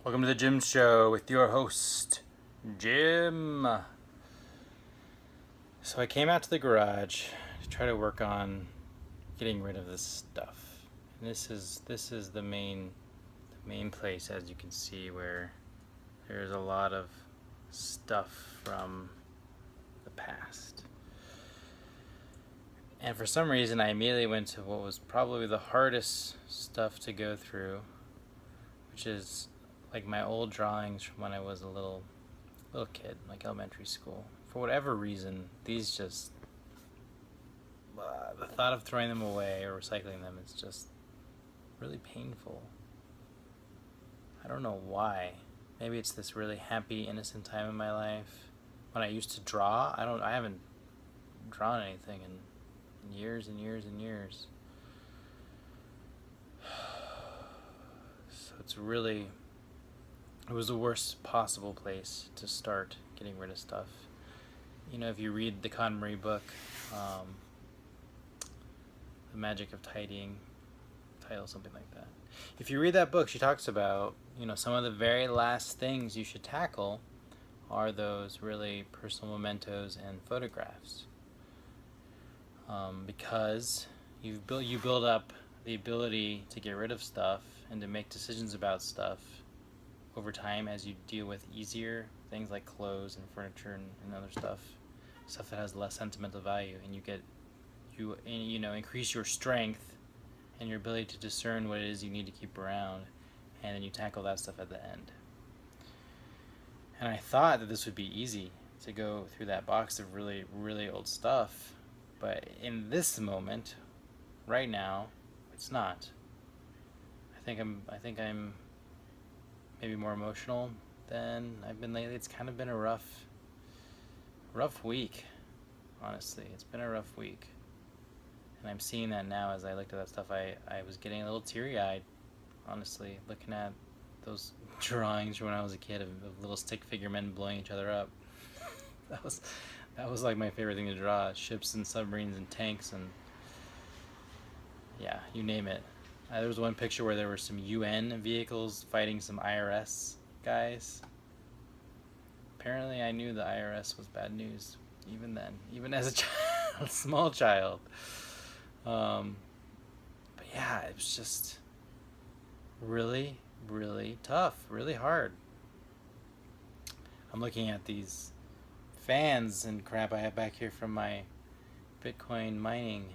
Welcome to the Jim Show with your host, Jim. So I came out to the garage to try to work on getting rid of this stuff. And this is the main place, as you can see, where there's a lot of stuff from the past. And for some reason I immediately went to what was probably the hardest stuff to go through, which is like my old drawings from when I was a little kid, like elementary school. For whatever reason, these just the thought of throwing them away or recycling them is just really painful. I don't know why. Maybe it's this really happy, innocent time in my life when I used to draw. I haven't drawn anything in years and years and years. So it was the worst possible place to start getting rid of stuff. You know, if you read the Con Marie book, The Magic of Tidying, title something like that. If you read that book, she talks about, some of the very last things you should tackle are those really personal mementos and photographs. Because you build up the ability to get rid of stuff and to make decisions about stuff over time as you deal with easier things like clothes and furniture and other stuff that has less sentimental value, and you increase your strength and your ability to discern what it is you need to keep around, and then you tackle that stuff at the end. And I thought that this would be easy to go through that box of really, really old stuff, but in this moment, right now, it's not. I think I'm maybe more emotional than I've been lately. It's kind of been a rough week, honestly. It's been a rough week. And I'm seeing that now as I looked at that stuff. I was getting a little teary-eyed, honestly, looking at those drawings from when I was a kid of little stick figure men blowing each other up. That was like my favorite thing to draw. Ships and submarines and tanks and yeah, you name it. There was one picture where there were some UN vehicles fighting some IRS guys. Apparently I knew the IRS was bad news even then, even as a child, small child. But yeah, it was just really, really tough, really hard. I'm looking at these fans and crap I have back here from my Bitcoin mining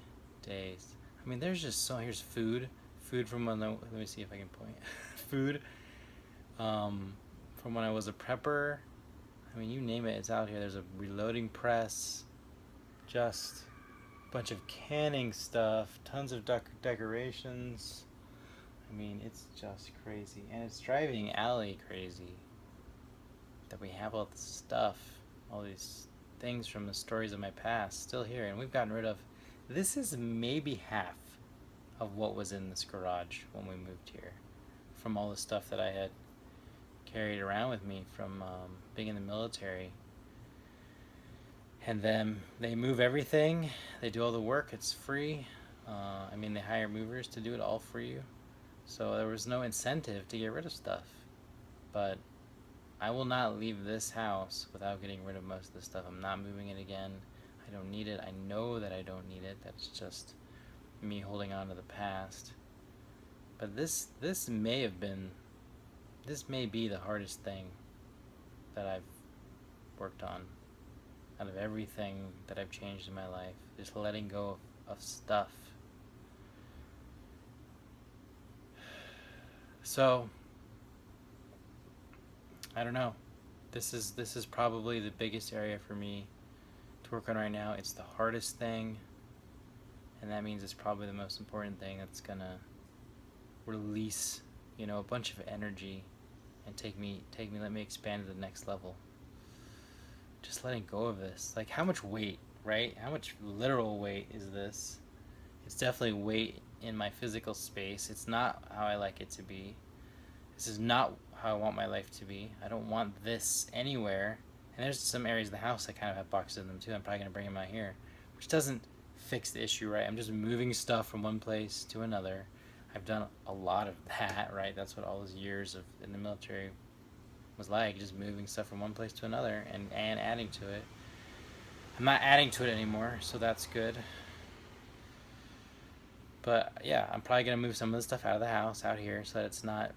days. I mean, there's just here's food from when, let me see if I can point. Food from when I was a prepper. I mean, you name it, it's out here. There's a reloading press, just a bunch of canning stuff, tons of decorations. I mean, it's just crazy. And it's driving Allie crazy that we have all this stuff, all these things from the stories of my past still here. And we've gotten rid of, this is maybe half of what was in this garage when we moved here, from all the stuff that I had carried around with me from being in the military. And then they move everything, they do all the work, it's free. They hire movers to do it all for you. So there was no incentive to get rid of stuff. But I will not leave this house without getting rid of most of the stuff. I'm not moving it again. I don't need it. I know that I don't need it. That's just me holding on to the past. But this may be the hardest thing that I've worked on out of everything that I've changed in my life. Just letting go of stuff. So I don't know. This is probably the biggest area for me to work on right now. It's the hardest thing, and that means it's probably the most important thing that's gonna release, a bunch of energy and let me expand to the next level. Just letting go of this. Like, how much weight, right? How much literal weight is this? It's definitely weight in my physical space. It's not how I like it to be. This is not how I want my life to be. I don't want this anywhere. And there's some areas of the house that kind of have boxes in them too. I'm probably going to bring them out here, which doesn't fix the issue, right? I'm just moving stuff from one place to another. I've done a lot of that, right? That's what all those years of in the military was like, just moving stuff from one place to another and adding to it. I'm not adding to it anymore, so that's good. But yeah, I'm probably gonna move some of the stuff out of the house out here so that it's not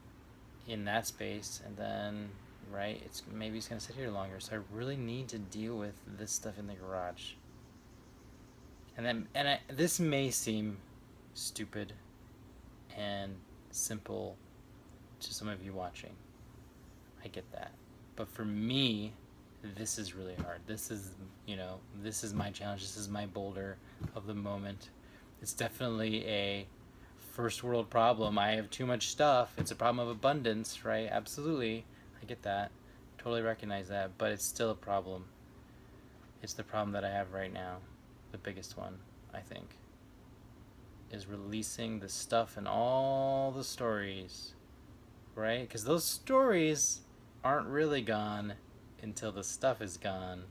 in that space, and then right, it's gonna sit here longer. So I really need to deal with this stuff in the garage. This may seem stupid and simple to some of you watching. I get that, but for me, this is really hard. This is my challenge. This is my boulder of the moment. It's definitely a first world problem. I have too much stuff. It's a problem of abundance, right? Absolutely. I get that. Totally recognize that, but it's still a problem. It's the problem that I have right now. The biggest one, I think, is releasing the stuff and all the stories, right? Because those stories aren't really gone until the stuff is gone,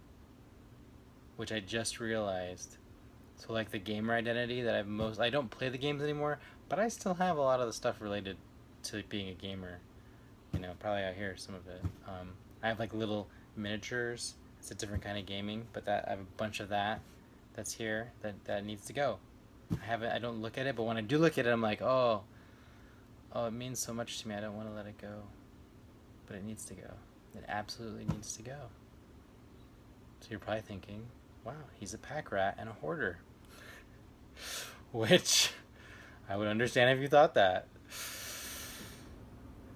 which I just realized. So like the gamer identity that I don't play the games anymore, but I still have a lot of the stuff related to being a gamer. Probably out here some of it. I have like little miniatures. It's a different kind of gaming, but that I have a bunch of that's here that needs to go. I don't look at it, but when I do look at it, I'm like, oh, it means so much to me. I don't want to let it go, but it needs to go. It absolutely needs to go. So you're probably thinking, wow, he's a pack rat and a hoarder. Which I would understand if you thought that.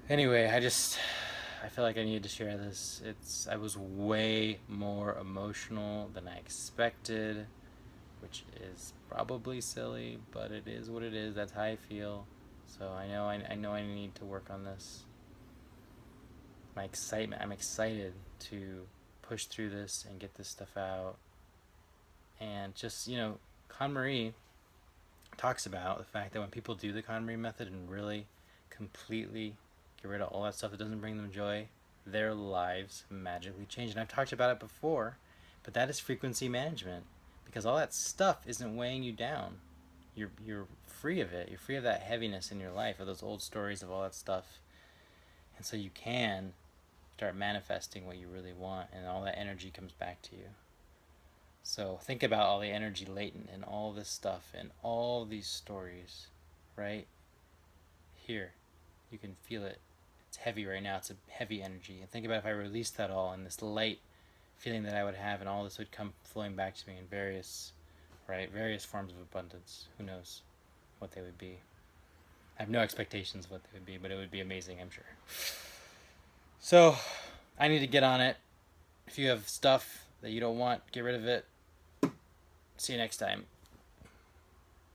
Anyway, I feel like I needed to share this. I was way more emotional than I expected, which is probably silly, but it is what it is. That's how I feel. So I need to work on this. I'm excited to push through this and get this stuff out. And just, KonMari talks about the fact that when people do the KonMari method and really completely get rid of all that stuff that doesn't bring them joy, their lives magically change. And I've talked about it before, but that is frequency management, because all that stuff isn't weighing you down. You're free of it. You're free of that heaviness in your life, of those old stories, of all that stuff. And so you can start manifesting what you really want, and all that energy comes back to you. So think about all the energy latent in all this stuff and all these stories, right? Here, you can feel it. It's heavy right now. It's a heavy energy. And think about if I released that all, and this light feeling that I would have, and all this would come flowing back to me in various forms of abundance. Who knows what they would be? I have no expectations of what they would be, but it would be amazing, I'm sure. So, I need to get on it. If you have stuff that you don't want, get rid of it. See you next time.